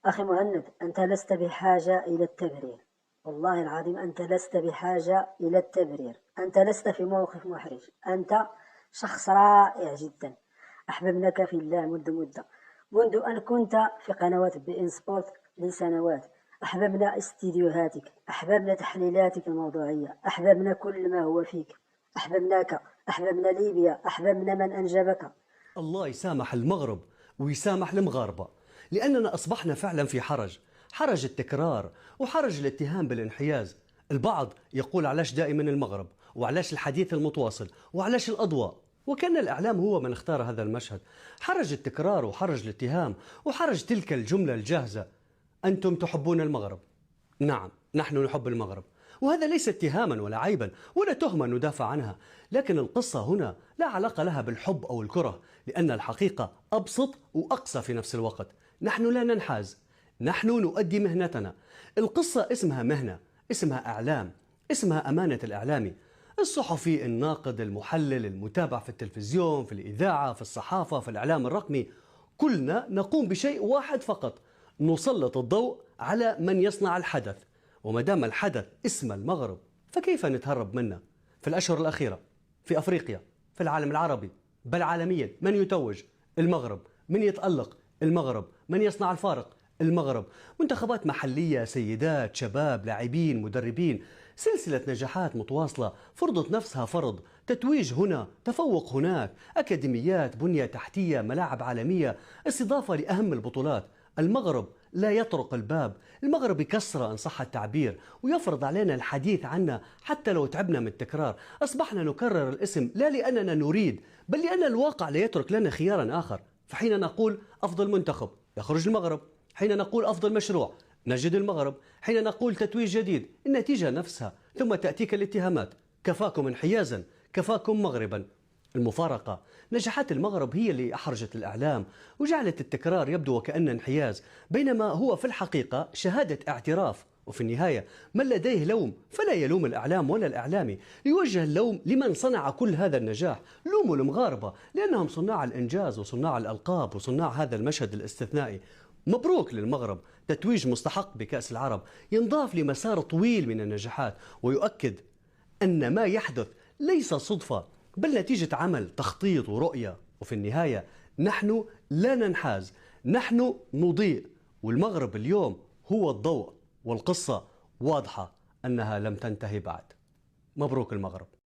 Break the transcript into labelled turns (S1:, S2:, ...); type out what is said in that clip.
S1: أخي مهند، أنت لست بحاجة إلى التبرير. والله العظيم أنت لست بحاجة إلى التبرير. أنت لست في موقف محرج. أنت شخص رائع جدا. أحببناك في الله منذ أن كنت في قنوات بي إن سبورت لسنوات. أحببنا استديوهاتك، أحببنا تحليلاتك الموضوعية، أحببنا كل ما هو فيك. أحببناك، أحببنا ليبيا، أحببنا من أنجبك.
S2: الله يسامح المغرب ويسامح المغاربة، لأننا أصبحنا فعلا في حرج التكرار وحرج الاتهام بالانحياز. البعض يقول علاش دائما المغرب، وعلاش الحديث المتواصل، وعلاش الأضواء، وكان الإعلام هو من اختار هذا المشهد. حرج التكرار وحرج الاتهام وحرج تلك الجملة الجاهزة: أنتم تحبون المغرب. نعم، نحن نحب المغرب، وهذا ليس اتهاما ولا عيبا ولا تهمة ندافع عنها، لكن القصة هنا لا علاقة لها بالحب أو الكره، لأن الحقيقة أبسط وأقسى في نفس الوقت. نحن لا ننحاز، نحن نؤدي مهنتنا. القصة اسمها مهنة، اسمها إعلام، اسمها أمانة الإعلامي. الصحفي، الناقد، المحلل، المتابع في التلفزيون، في الإذاعة، في الصحافة، في الإعلام الرقمي، كلنا نقوم بشيء واحد فقط: نسلط الضوء على من يصنع الحدث. وما دام الحدث اسم المغرب، فكيف نتهرب منه؟ في الأشهر الأخيرة في أفريقيا، في العالم العربي، بل عالميا، من يتوج؟ المغرب. من يتألق؟ المغرب. من يصنع الفارق؟ المغرب. منتخبات محلية، سيدات، شباب، لاعبين، مدربين، سلسلة نجاحات متواصلة فرضت نفسها فرض. تتويج هنا، تفوق هناك، أكاديميات، بنية تحتية، ملاعب عالمية، استضافة لأهم البطولات. المغرب لا يطرق الباب، المغرب يكسره إن صح التعبير، ويفرض علينا الحديث عنه حتى لو تعبنا من التكرار. أصبحنا نكرر الاسم لا لأننا نريد، بل لأن الواقع لا يترك لنا خيارا آخر. فحين نقول أفضل منتخب، يخرج المغرب. حين نقول أفضل مشروع، نجد المغرب. حين نقول تتويج جديد، النتيجة نفسها. ثم تأتيك الاتهامات: كفاكم انحيازا، كفاكم مغربا. المفارقة: نجاحات المغرب هي اللي أحرجت الإعلام وجعلت التكرار يبدو وكأنه انحياز، بينما هو في الحقيقة شهادة اعتراف. وفي النهاية، من لديه لوم فلا يلوم الإعلام ولا الإعلامي، يوجه اللوم لمن صنع كل هذا النجاح. لوموا المغاربة لأنهم صناع الإنجاز وصناع الألقاب وصناع هذا المشهد الاستثنائي. مبروك للمغرب، تتويج مستحق بكأس العرب ينضاف لمسار طويل من النجاحات، ويؤكد أن ما يحدث ليس صدفة، بل نتيجة عمل، تخطيط ورؤية. وفي النهاية نحن لا ننحاز، نحن نضيء، والمغرب اليوم هو الضوء. والقصة واضحة أنها لم تنتهي بعد. مبروك المغرب.